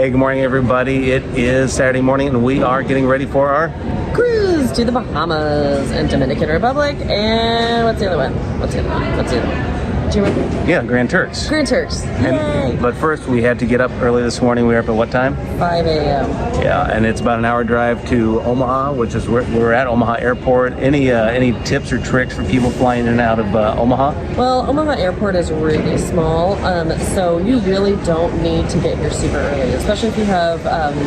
Hey, good morning, everybody. It is Saturday morning, and we are getting ready for our cruise to the Bahamas and Dominican Republic. And what's the other one? Do you remember? Yeah, Grand Turks. Grand Turks. Yay. But first, we had to get up early this morning. We were up at what time? 5 a.m. Yeah, and it's about an hour drive to Omaha, which is where we're at, Omaha Airport. Any tips or tricks for people flying in and out of Omaha? Well, Omaha Airport is really small, so you really don't need to get here super early, especially if you have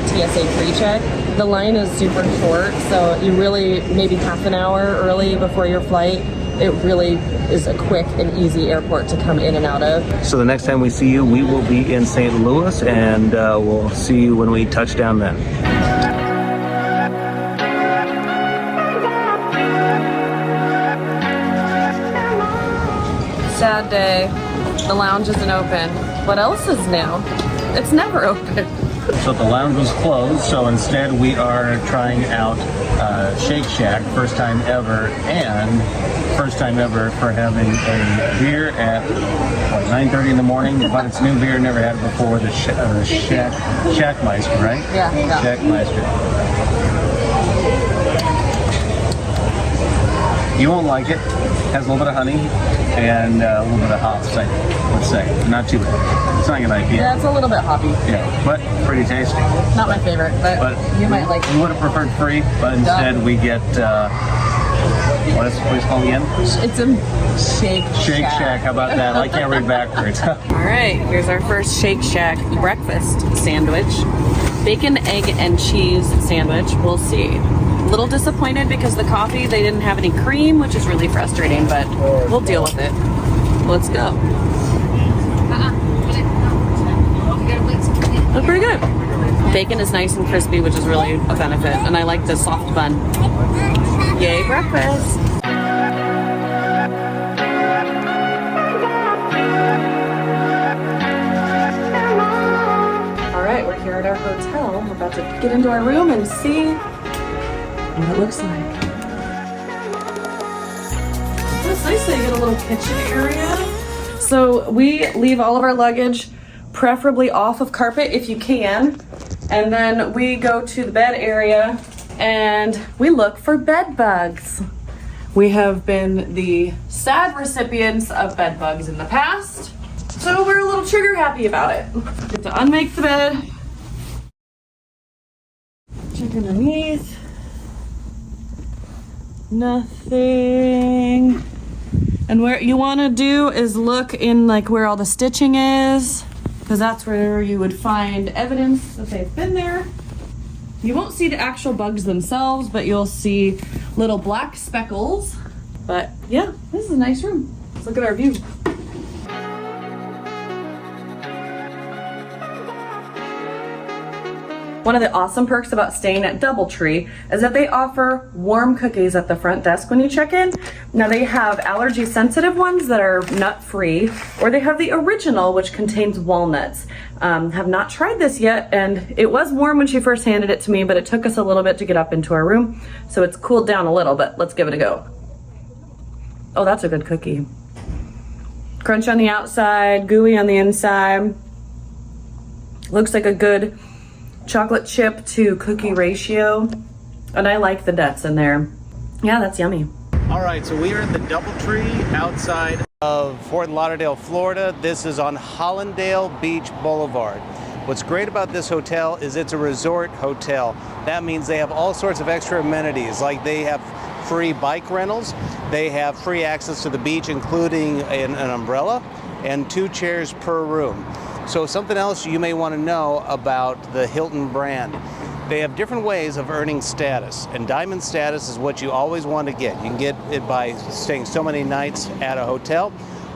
TSA pre-check. The line is super short, so you really maybe half an hour early before your flight. It really is a quick and easy airport to come in and out of. So the next time we see you, we will be in St. Louis, and we'll see you when we touch down then. Sad day. The lounge isn't open. What else is new? It's never open. So the lounge was closed, so instead we are trying out Shake Shack, first time ever for having a beer at 9:30 in the morning, but it's new beer, never had it before, the Shackmeister, right? Yeah. Shackmeister. You won't like it. Has a little bit of honey and a little bit of hops, let's say. Not too bad. It's not an IPA. Yeah, it's a little bit hoppy. Yeah, but pretty tasty. Not my favorite, but you might like it. We would have preferred free, but instead we get, what is the place called again? It's a Shake Shack. How about that? I can't read backwards. All right, here's our first Shake Shack breakfast sandwich. Bacon, egg, and cheese sandwich. We'll see. A little disappointed because the coffee, they didn't have any cream, which is really frustrating, but we'll deal with it. Let's go. That's pretty good. Bacon is nice and crispy, which is really a benefit, and I like the soft bun. Yay, breakfast. All right, we're here at our hotel. We're about to get into our room and see what it looks like. It's nice that you get a little kitchen area. So we leave all of our luggage preferably off of carpet if you can. And then we go to the bed area and we look for bed bugs. We have been the sad recipients of bed bugs in the past, so we're a little trigger happy about it. Get to unmake the bed. Check underneath. Nothing. And what you want to do is look in like where all the stitching is, because that's where you would find evidence that they've been there. You won't see the actual bugs themselves, but you'll see little black speckles. But yeah, this is a nice room. Let's look at our view. One of the awesome perks about staying at DoubleTree is that they offer warm cookies at the front desk when you check in. Now they have allergy sensitive ones that are nut free, or they have the original which contains walnuts. Have not tried this yet, and it was warm when she first handed it to me, but it took us a little bit to get up into our room, so it's cooled down a little, but let's give it a go. Oh, that's a good cookie. Crunch on the outside, gooey on the inside. Looks like a good chocolate chip to cookie ratio, and I like the nuts in there. Yeah, that's yummy. All right, so we are at the DoubleTree outside of Fort Lauderdale, Florida. This is on Hollandale Beach Boulevard. What's great about this hotel is it's a resort hotel. That means they have all sorts of extra amenities, like they have free bike rentals, they have free access to the beach, including an umbrella, and 2 chairs per room. So something else you may want to know about the Hilton brand. They have different ways of earning status, and diamond status is what you always want to get. You can get it by staying so many nights at a hotel,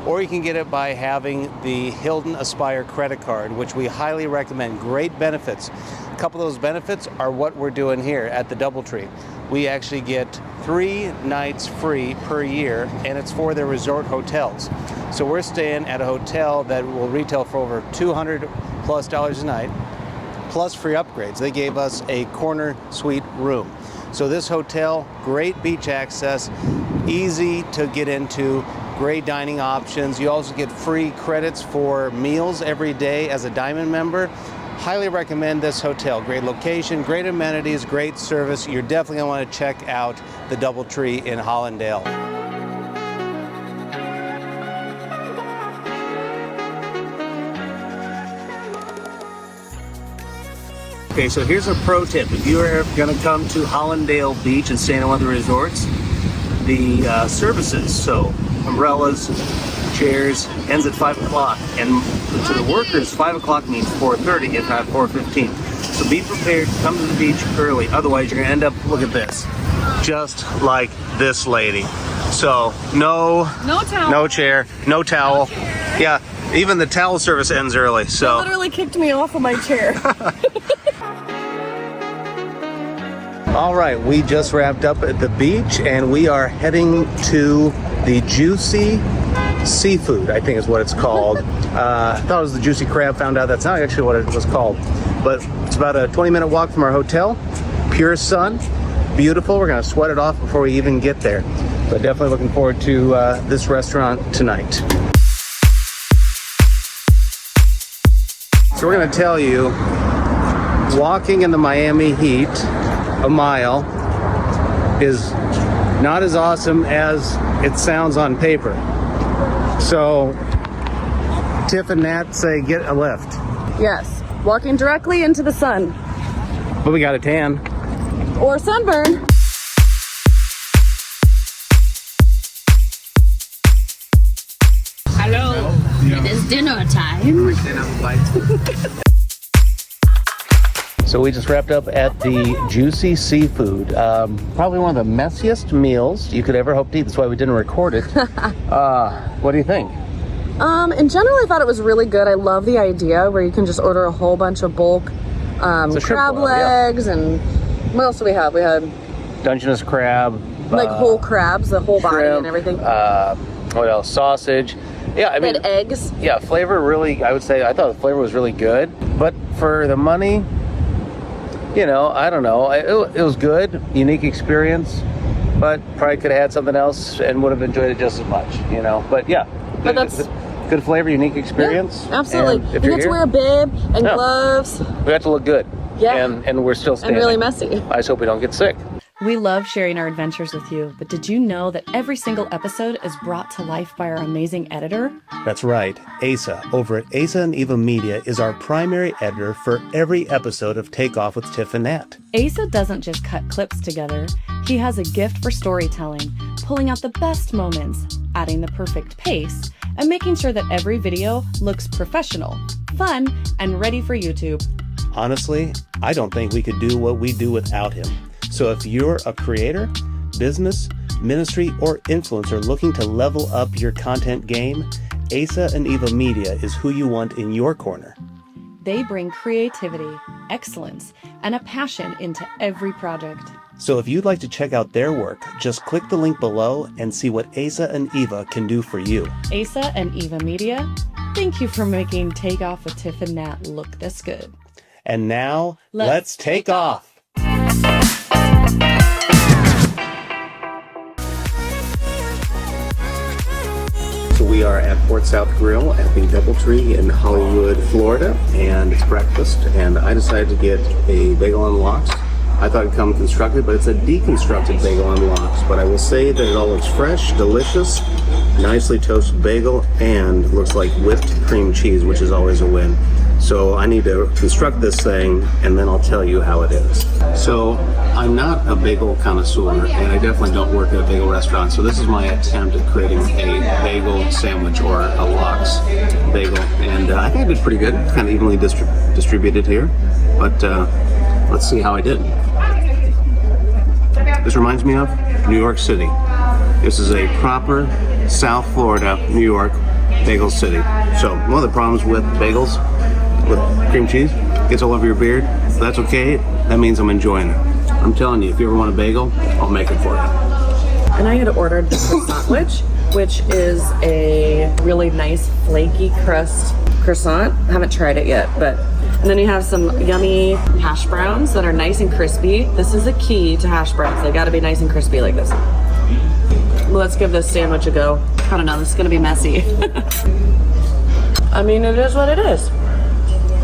or you can get it by having the Hilton Aspire credit card, which we highly recommend. Great benefits. A couple of those benefits are what we're doing here at the DoubleTree. We actually get 3 nights free per year, and it's for their resort hotels. So we're staying at a hotel that will retail for over $200+ a night, plus free upgrades. They gave us a corner suite room. So this hotel, great beach access, easy to get into, great dining options. You also get free credits for meals every day as a Diamond member. highly recommend this hotel. Great location, great amenities, great service. You're definitely going to want to check out the DoubleTree in Hollandale. Okay, so here's a pro tip. If you're going to come to Hollandale Beach and stay in one of the resorts, the services, so umbrellas, chairs, ends at 5 o'clock. And to the workers, 5 o'clock means 4:30, if not 4:15. So be prepared to come to the beach early. Otherwise, you're going to end up, look at this, just like this lady. So no towel, no chair, no towel. Yeah, even the towel service ends early. So they literally kicked me off of my chair. All right, we just wrapped up at the beach and we are heading to the Juicy Seafood, I think is what it's called. I thought it was the Juicy Crab, found out that's not actually what it was called. But it's about a 20-minute walk from our hotel. Pure sun, beautiful. We're gonna sweat it off before we even get there. But definitely looking forward to this restaurant tonight. So we're gonna tell you, walking in the Miami heat a mile is not as awesome as it sounds on paper. So Tiff and Nat say get a lift. Yes, walking directly into the sun. But we got a tan. Or sunburn. Hello, it is dinner time. So we just wrapped up at the Juicy Seafood. Probably one of the messiest meals you could ever hope to eat. That's why we didn't record it. What do you think? In general, I thought it was really good. I love the idea where you can just order a whole bunch of bulk crab legs, and what else do we have? We had Dungeness crab. like whole crabs, the whole body shrimp, and everything. What else? Sausage. Yeah, I mean, had eggs. Yeah, flavor really, I would say, I thought the flavor was really good. But for the money, you know, I don't know. It was good, unique experience, but probably could have had something else and would have enjoyed it just as much, you know. But yeah, But that's good flavor, unique experience. Yeah, absolutely. And if You you're get to here, wear a bib and gloves. we have to look good. Yeah. And we're still standing. And really messy. I just hope we don't get sick. We love sharing our adventures with you, but did you know that every single episode is brought to life by our amazing editor? That's right. Asa, over at Asa Eva Media, is our primary editor for every episode of Takeoff with Tiff and Nat. Asa doesn't just cut clips together. He has a gift for storytelling, pulling out the best moments, adding the perfect pace, and making sure that every video looks professional, fun, and ready for YouTube. Honestly, I don't think we could do what we do without him. So if you're a creator, business, ministry, or influencer looking to level up your content game, Asa and Eva Media is who you want in your corner. They bring creativity, excellence, and a passion into every project. So if you'd like to check out their work, just click the link below and see what Asa and Eva can do for you. Asa and Eva Media, thank you for making Takeoff with Tiff and Nat look this good. And now, let's take off. So we are at Port South Grill at the DoubleTree in Hollywood, Florida, and it's breakfast, and I decided to get a bagel and lox. I thought it'd come constructed, but it's a deconstructed bagel and lox. But I will say that it all looks fresh, delicious, nicely toasted bagel, and looks like whipped cream cheese, which is always a win. So I need to construct this thing, and then I'll tell you how it is. So I'm not a bagel connoisseur, and I definitely don't work at a bagel restaurant. So this is my attempt at creating a bagel sandwich or a lox bagel, and I think I did pretty good. Kind of evenly distributed here, but let's see how I did. This reminds me of New York City. This is a proper South Florida, New York bagel city. So one of the problems with bagels with cream cheese, gets all over your beard. That's okay. That means I'm enjoying it. I'm telling you, if you ever want a bagel, I'll make it for you. And I had ordered the croissant, which is a really nice flaky crust croissant. I haven't tried it yet, but and then you have some yummy hash browns that are nice and crispy. This is a key to hash browns. They got to be nice and crispy like this. Let's give this sandwich a go. I don't know, this is gonna be messy. I mean, it is what it is.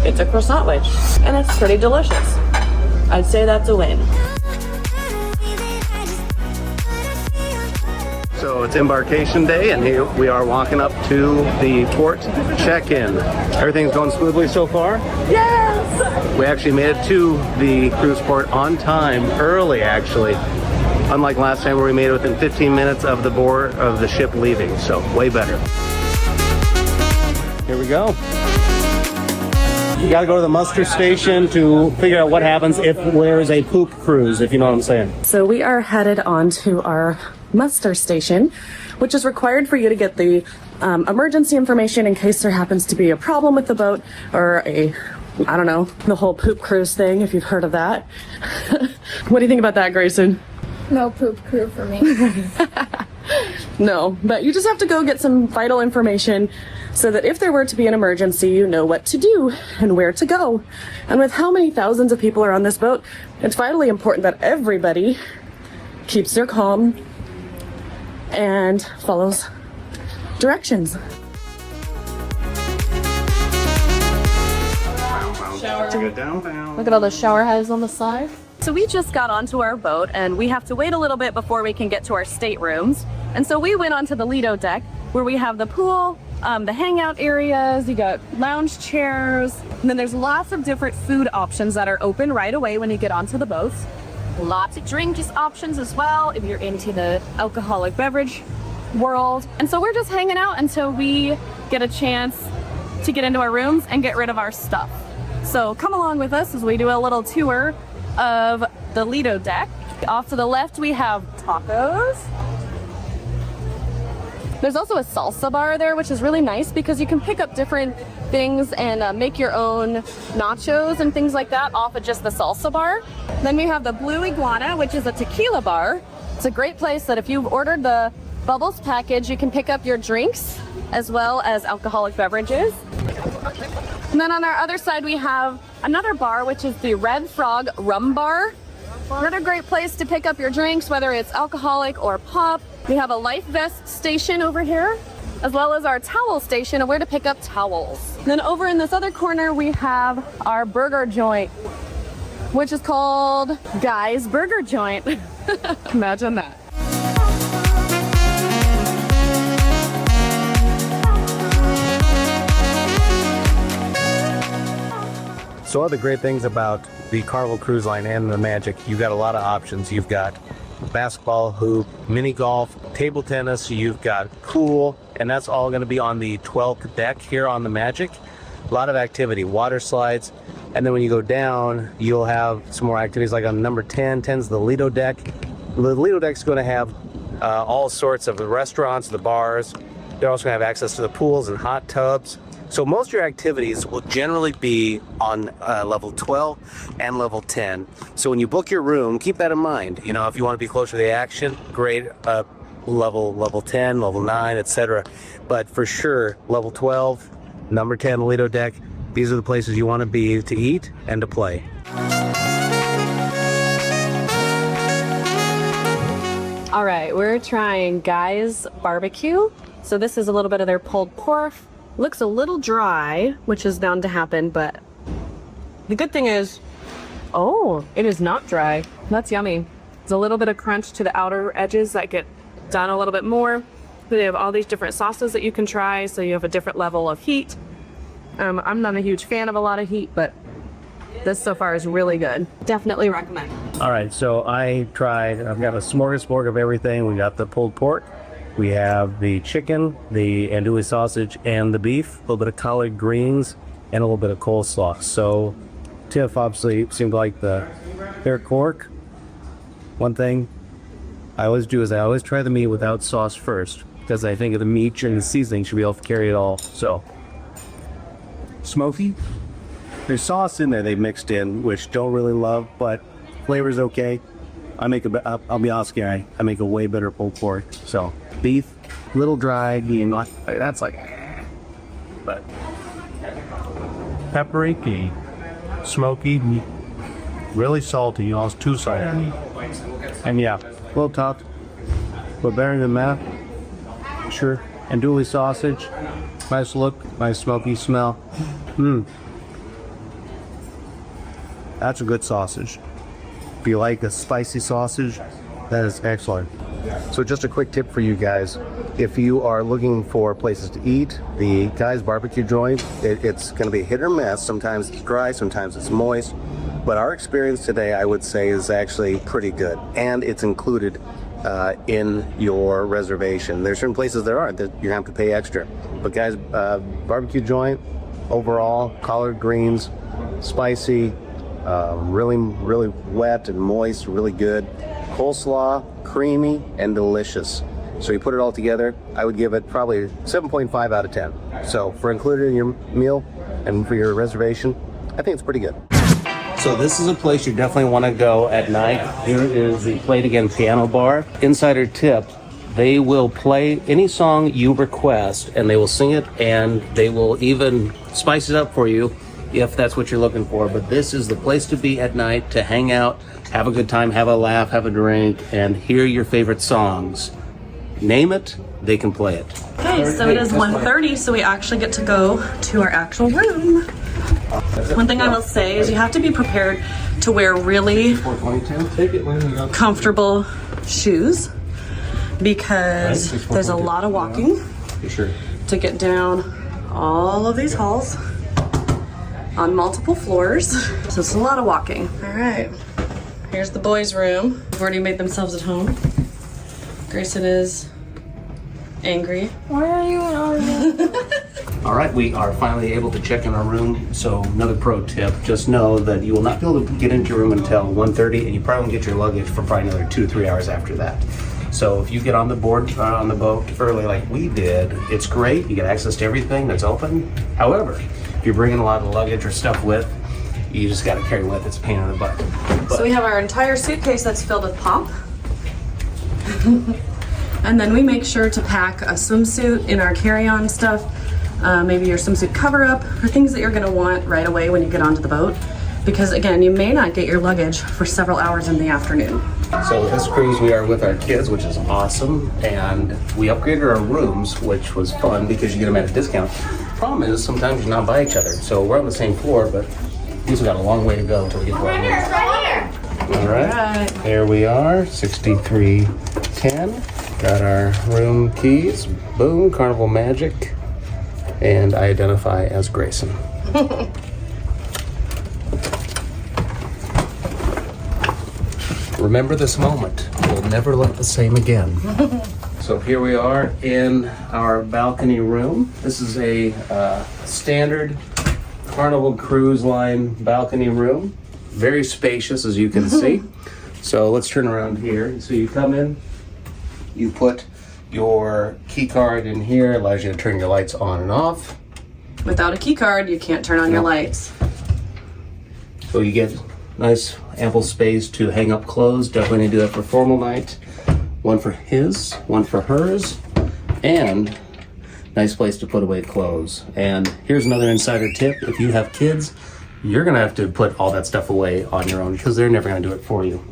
it's a croissant wedge, and it's pretty delicious. I'd say that's a win. So it's embarkation day, and here we are walking up to the port check-in. Everything's going smoothly so far? Yes! We actually made it to the cruise port on time, early actually. Unlike last time where we made it within 15 minutes of the ship leaving, so way better. Here we go. You gotta go to the muster station to figure out what happens if there is a poop cruise, if you know what I'm saying. So we are headed on to our muster station, which is required for you to get the emergency information in case there happens to be a problem with the boat or I don't know, the whole poop cruise thing, if you've heard of that. What do you think about that, Grayson? No poop crew for me. No, but you just have to go get some vital information so that if there were to be an emergency, you know what to do and where to go. And with how many thousands of people are on this boat, it's vitally important that everybody keeps their calm and follows directions. Look at all the shower heads on the side. So we just got onto our boat and we have to wait a little bit before we can get to our staterooms. And so we went onto the Lido deck where we have the pool, the hangout areas, you got lounge chairs, and then there's lots of different food options that are open right away when you get onto the boat. Lots of drink options as well if you're into the alcoholic beverage world. And so we're just hanging out until we get a chance to get into our rooms and get rid of our stuff. So come along with us as we do a little tour of the Lido deck. Off to the left we have tacos. There's also a salsa bar there, which is really nice because you can pick up different things and make your own nachos and things like that off of just the salsa bar. Then we have the Blue Iguana, which is a tequila bar. It's a great place that if you've ordered the Bubbles package, you can pick up your drinks as well as alcoholic beverages. And then on our other side, we have another bar, which is the Red Frog Rum Bar. Another great place to pick up your drinks, whether it's alcoholic or pop. We have a life vest station over here, as well as our towel station and where to pick up towels. And then over in this other corner, we have our burger joint, which is called Guy's Burger Joint. Imagine that. So other great things about the Carnival Cruise Line and the Magic, you've got a lot of options. You've got basketball, hoop, mini golf, table tennis, you've got pool, and that's all going to be on the 12th deck here on the Magic. A lot of activity, water slides, and then when you go down, you'll have some more activities like on number 10. 10's the Lido deck. The Lido deck's going to have all sorts of the restaurants, the bars. They're also going to have access to the pools and hot tubs. So most of your activities will generally be on level 12 and level 10. So when you book your room, keep that in mind. You know, if you want to be closer to the action, great, level 10, level 9, etc. But for sure, level 12, number 10 Lido deck, these are the places you want to be to eat and to play. All right, we're trying Guy's Barbecue. So this is a little bit of their pulled pork. Looks a little dry, which is bound to happen, but the good thing is, oh, it is not dry. That's yummy. There's a little bit of crunch to the outer edges that get done a little bit more. They have all these different sauces that you can try, so you have a different level of heat. I'm not a huge fan of a lot of heat, but this so far is really good. Definitely recommend. All right, so I've got a smorgasbord of everything. We got the pulled pork. We have the chicken, the andouille sausage, and the beef, a little bit of collard greens, and a little bit of coleslaw. So Tiff obviously seemed to like their cork. One thing I always do is I always try the meat without sauce first, because I think the meat and the seasoning should be able to carry it all. So smoky. There's sauce in there they mixed in, which don't really love, but flavor's okay. I'll be honest here, I make a way better pulled pork. So beef, little dry, that's like, but peppery, smoky, really salty, it's two-sided. and yeah, a little tough, but better than that, sure. Andouille sausage, nice look, nice smoky smell. That's a good sausage. If you like a spicy sausage, that is excellent. So just a quick tip for you guys. If you are looking for places to eat, the Guy's Barbecue joint, it's going to be hit or miss. Sometimes it's dry, sometimes it's moist. But our experience today, I would say, is actually pretty good. And it's included in your reservation. There's certain places there aren't that you have to pay extra. But Guy's Barbecue joint, overall, collard greens, spicy, really wet and moist, really good. Coleslaw, creamy and delicious. So you put it all together, I would give it probably 7.5 out of 10. So for included in your meal and for your reservation, I think it's pretty good. So this is a place you definitely want to go at night. Here is the Play It Again piano bar. Insider tip, they will play any song you request and they will sing it, and they will even spice it up for you if that's what you're looking for. But this is the place to be at night, to hang out, have a good time, have a laugh, have a drink, and hear your favorite songs. Name it, they can play it. Okay, so it is 1:30, so we actually get to go to our actual room. One thing I will say is you have to be prepared to wear really comfortable shoes, because there's a lot of walking to get down all of these halls on multiple floors. So it's a lot of walking. All right, here's the boys' room. They've already made themselves at home. Grayson is angry. Why are you in our room? All right, we are finally able to check in our room. So another pro tip, just know that you will not be able to get into your room until 1:30, and you probably won't get your luggage for probably another 2 to 3 hours after that. So if you get on the boat early like we did, it's great. You get access to everything that's open. However, if you're bringing a lot of luggage or stuff with, you just got to carry with. It's a pain in the butt. So we have our entire suitcase that's filled with pop. And then we make sure to pack a swimsuit in our carry-on stuff, maybe your swimsuit cover-up, or things that you're gonna want right away when you get onto the boat. Because again, you may not get your luggage for several hours in the afternoon. So this cruise we are with our kids, which is awesome, and we upgraded our rooms, which was fun because you get them at a discount. Problem is, sometimes you're not by each other, so we're on the same floor, but we've got a long way to go until we get to our room. All right, there we are, 6310. Got our room keys. Boom, Carnival Magic, and I identify as Grayson. Remember this moment. We'll never look the same again. So here we are in our balcony room. This is a standard Carnival Cruise Line balcony room. Very spacious, as you can see. So let's turn around here. So you come in, you put your key card in here. It allows you to turn your lights on and off. Without a key card, you can't turn on your lights. So you get nice ample space to hang up clothes. Definitely need to do that for formal night. One for his, one for hers, and nice place to put away clothes. And here's another insider tip. If you have kids, you're gonna have to put all that stuff away on your own because they're never gonna do it for you.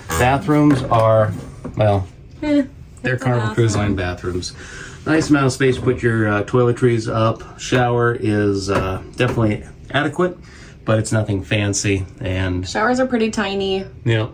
Bathrooms are, well, they're Carnival Cruise Line bathrooms. Nice amount of space to put your toiletries up. Shower is definitely adequate, but it's nothing fancy. And Showers are pretty tiny. yeah,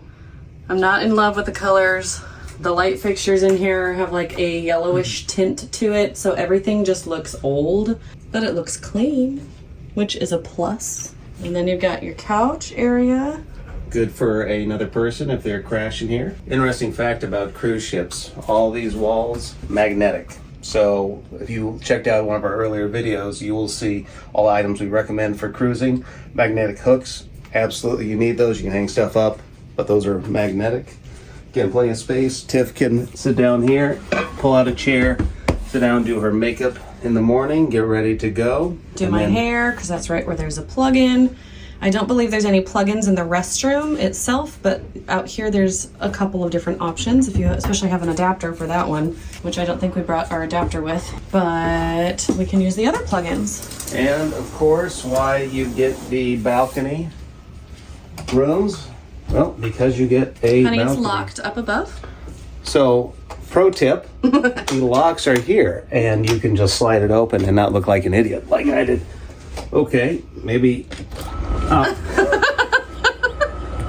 I'm not in love with the colors. The light fixtures in here have like a yellowish tint to it, so everything just looks old, but it looks clean, which is a plus. And then you've got your couch area. Good for another person if they're crashing here. Interesting fact about cruise ships, all these walls, magnetic. So if you checked out one of our earlier videos, you will see all items we recommend for cruising. Magnetic hooks, absolutely you need those. You can hang stuff up, but those are magnetic. Again, plenty of space. Tiff can sit down here, pull out a chair, sit down, do her makeup in the morning, get ready to go. Do my hair, because that's right where there's a plug-in. I don't believe there's any plugins in the restroom itself, but out here there's a couple of different options if you especially have an adapter for that one, which I don't think we brought our adapter with, but we can use the other plugins. And of course, why you get the balcony rooms? Well, because you get a balcony. It's locked up above. So, pro tip, the locks are here and you can just slide it open and not look like an idiot like I did. Okay, maybe. Oh.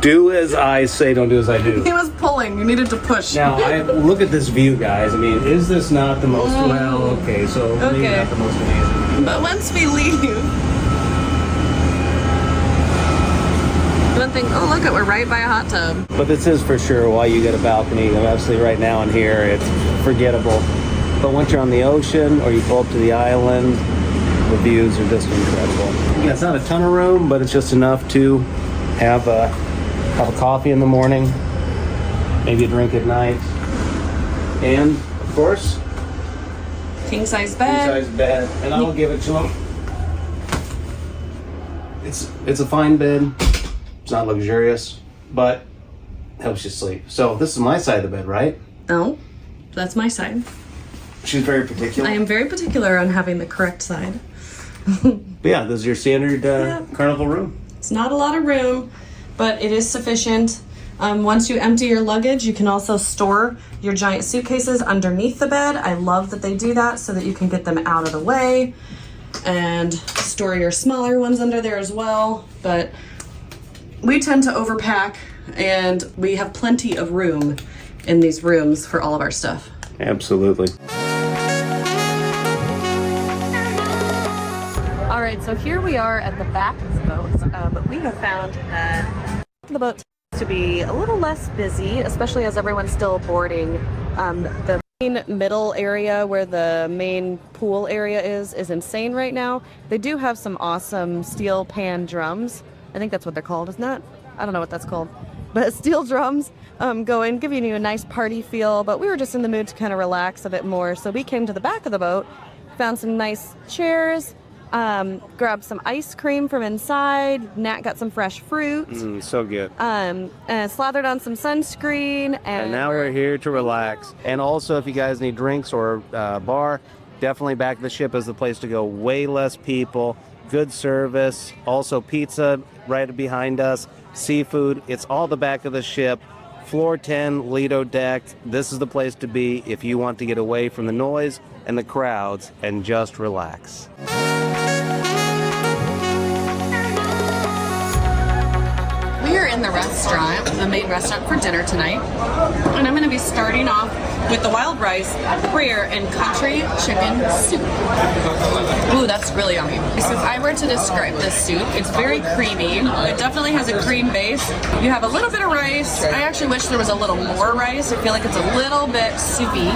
Do as I say, don't do as I do. He was pulling. You needed to push. Now, look at this view, guys. I mean, is this not the most, well, okay, so maybe not the most amazing. But once we leave, one thing, oh look, we're right by a hot tub. But this is for sure why you get a balcony. Obviously, right now in here, it's forgettable. But once you're on the ocean or you pull up to the island, the views are just incredible. Yeah, it's not a ton of room, but it's just enough to have a coffee in the morning, maybe a drink at night, and of course, King size bed. And I will give it to him. It's a fine bed. It's not luxurious, but helps you sleep. So this is my side of the bed, right? No, that's my side. She's very particular. I am very particular on having the correct side. But yeah, this is your standard Carnival room. It's not a lot of room, but it is sufficient. Once you empty your luggage, you can also store your giant suitcases underneath the bed. I love that they do that so that you can get them out of the way and store your smaller ones under there as well. But we tend to overpack, and we have plenty of room in these rooms for all of our stuff. Absolutely. All right, so here we are at the back of the boat, but we have found that the boat tends to be a little less busy, especially as everyone's still boarding. The main middle area where the main pool area is insane right now. They do have some awesome steel pan drums. I think that's what they're called, isn't it? I don't know what that's called. But steel drums going, giving you a nice party feel, but we were just in the mood to kind of relax a bit more. So we came to the back of the boat, found some nice chairs, grabbed some ice cream from inside. Nat got some fresh fruit. So good. And slathered on some sunscreen. And now we're here to relax. And also, if you guys need drinks or bar, definitely back of the ship is the place to go. Way less people, good service. Also pizza right behind us. Seafood. It's all the back of the ship. Floor 10, Lido deck. This is the place to be if you want to get away from the noise and the crowds and just relax. We are in the restaurant, the main restaurant for dinner tonight. And I'm going to be starting off with the wild rice, prayer, and country chicken soup. Ooh, that's really yummy. So if I were to describe this soup, it's very creamy. It definitely has a cream base. You have a little bit of rice. I actually wish there was a little more rice. I feel like it's a little bit soupy,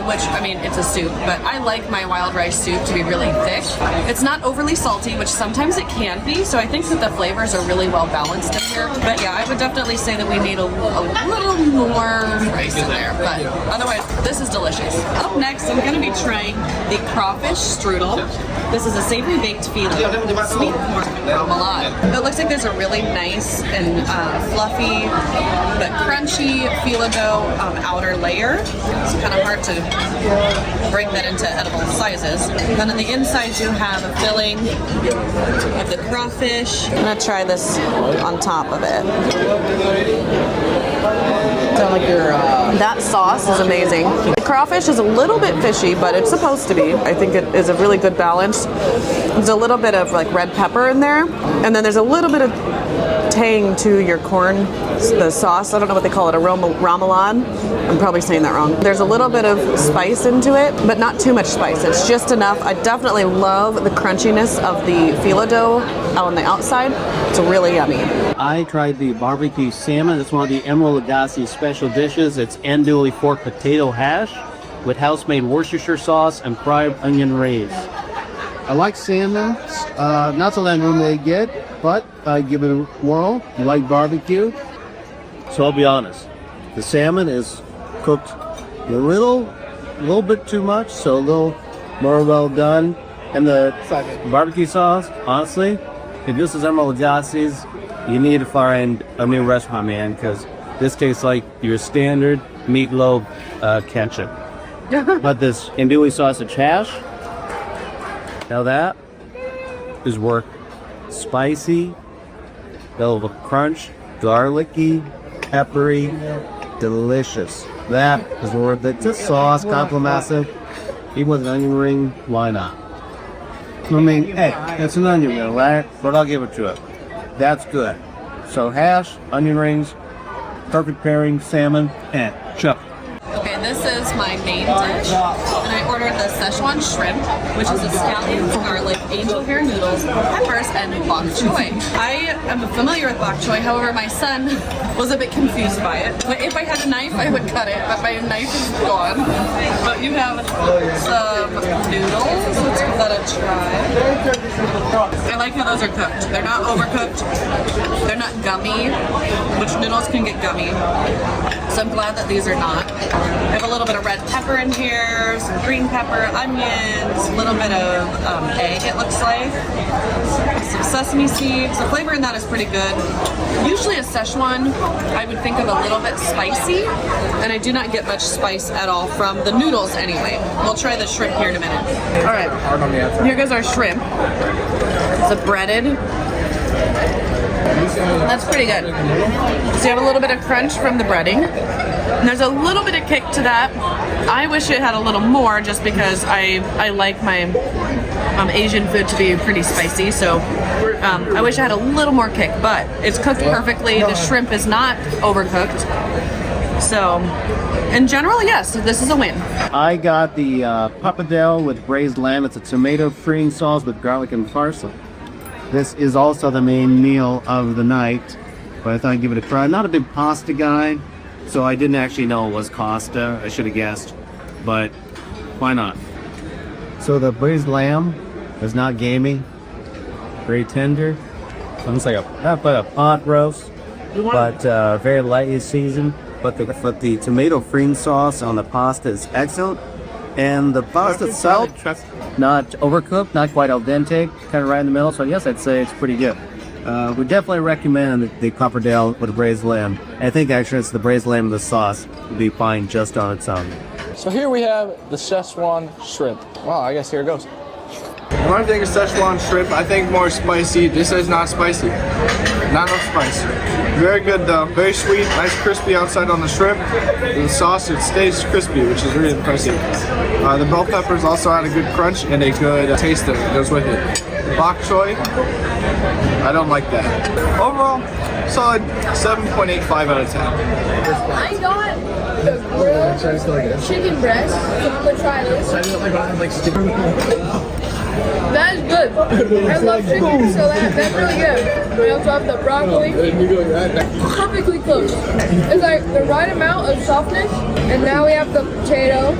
which, I mean, it's a soup, but I like my wild rice soup to be really thick. It's not overly salty, which sometimes it can be, so I think that the flavors are really well balanced in here. But yeah, I would definitely say that we need a little more rice in there, but otherwise, this is delicious. Up next, I'm going to be trying the crawfish strudel. This is a savory baked filet, sweet corn remoulade. It looks like there's a really nice and fluffy but crunchy filet dough outer layer. It's kind of hard to break that into edible sizes. Then on the inside, you have a filling of the crawfish. I'm going to try this on top of it. Sound like you're, That sauce is amazing. The crawfish is a little bit fishy, but it's supposed to be. I think it is a really good balance. There's a little bit of like red pepper in there, and then there's a little bit of tang to your corn, the sauce. I don't know what they call it, a remoulade. I'm probably saying that wrong. There's a little bit of spice into it, but not too much spice. It's just enough. I definitely love the crunchiness of the filet dough on the outside. It's really yummy. I tried the barbecue salmon. It's one of the Emerald Lagasse special dishes. It's andouille fork potato hash with house-made Worcestershire sauce and fried onion rays. I like salmon. Not so that I normally get, but I give it a whirl. I like barbecue. So I'll be honest. The salmon is cooked a little bit too much, so a little more well done. And the barbecue sauce, honestly, if this is Emerald Lagasse's, you need to find a new restaurant, man, because this tastes like your standard meatloaf ketchup. But this andouille sausage hash, now that is work. Spicy, little crunch, garlicky, peppery, delicious. That is worth it. The sauce, complimented. Even with an onion ring, why not? I mean, hey, it's an onion ring, right? But I'll give it to it. That's good. So hash, onion rings, perfect pairing, salmon, and chuck. Okay, this is my main dish, and I ordered the Szechuan shrimp, which is a scallion, garlic, angel hair noodles, peppers, and bok choy. I am familiar with bok choy, however, my son was a bit confused by it. If I had a knife, I would cut it, but my knife is gone. But you have some noodles. Let's give that a try. I like how those are cooked. They're not overcooked. They're not gummy, which noodles can get gummy. So I'm glad that these are not. I have a little bit of red pepper in here, some green pepper, onions, a little bit of egg, it looks like, some sesame seeds. The flavor in that is pretty good. Usually a Szechuan, I would think of a little bit spicy, and I do not get much spice at all from the noodles anyway. We'll try the shrimp here in a minute. All right, here goes our shrimp. It's a breaded. That's pretty good. So you have a little bit of crunch from the breading. And there's a little bit of kick to that. I wish it had a little more just because I like my Asian food to be pretty spicy. So I wish I had a little more kick, but it's cooked perfectly. The shrimp is not overcooked. So in general, yes, this is a win. I got the pappardelle with braised lamb. It's a tomato cream sauce with garlic and parsley. This is also the main meal of the night, but I thought I'd give it a try. I'm not a big pasta guy, so I didn't actually know it was pasta. I should have guessed, but why not? So the braised lamb is not gamey, very tender. Almost like a pot roast, but very lightly seasoned. But the tomato cream sauce on the pasta is excellent, and the pasta itself not overcooked, not quite al dente, kind of right in the middle. So yes, I'd say it's pretty good. We definitely recommend the pappardelle with braised lamb. I think actually it's the braised lamb and the sauce would be fine just on its own. So here we have the Szechuan shrimp. Wow, I guess here it goes. When I think of Szechuan shrimp, I think more spicy. This is not spicy. Not enough spice. Very good though. Very sweet. Nice crispy outside on the shrimp. The sauce, it stays crispy, which is really impressive. The bell peppers also had a good crunch and a good taste that goes with it. The bok choy, I don't like that. Overall, solid 7.85 out of 10. I got the grilled chicken breast. So I'm gonna try this. That is good. I love chicken, so that's really good. We also have the broccoli. Perfectly cooked. It's like the right amount of softness, and now we have the potato.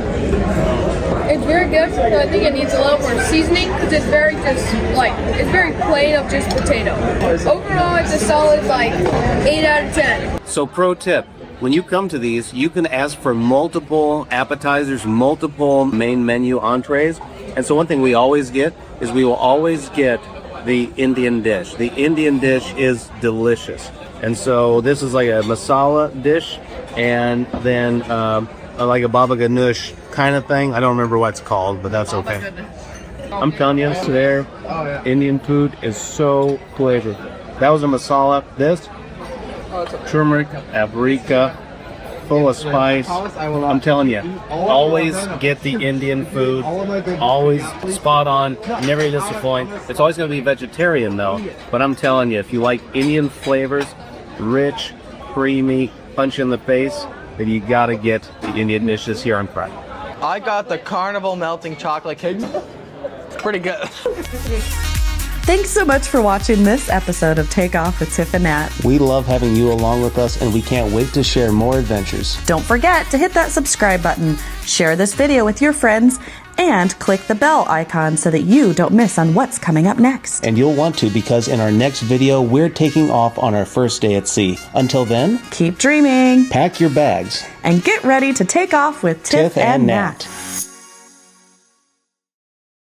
It's very good, but I think it needs a little more seasoning because it's very it's very plain of just potato. Overall, it's a solid 8 out of 10. So pro tip, when you come to these, you can ask for multiple appetizers, multiple main menu entrees. And so one thing we always get is we will always get the Indian dish. The Indian dish is delicious. And so this is like a masala dish, and then like a baba ganoush kind of thing. I don't remember what it's called, but that's okay. I'm telling you, there, Indian food is so flavorful. That was a masala. This, turmeric, paprika, full of spice. I'm telling you, always get the Indian food. Always spot on, never disappoint. It's always going to be vegetarian though, but I'm telling you, if you like Indian flavors, rich, creamy, punch in the face, then you got to get the Indian dishes here on Friday. I got the Carnival melting chocolate cake. Pretty good. Thanks so much for watching this episode of Takeoff with Tiff and Nat. We love having you along with us, and we can't wait to share more adventures. Don't forget to hit that subscribe button, share this video with your friends, and click the bell icon so that you don't miss on what's coming up next. And you'll want to, because in our next video, we're taking off on our first day at sea. Until then, keep dreaming, pack your bags, and get ready to take off with Tiff and Nat.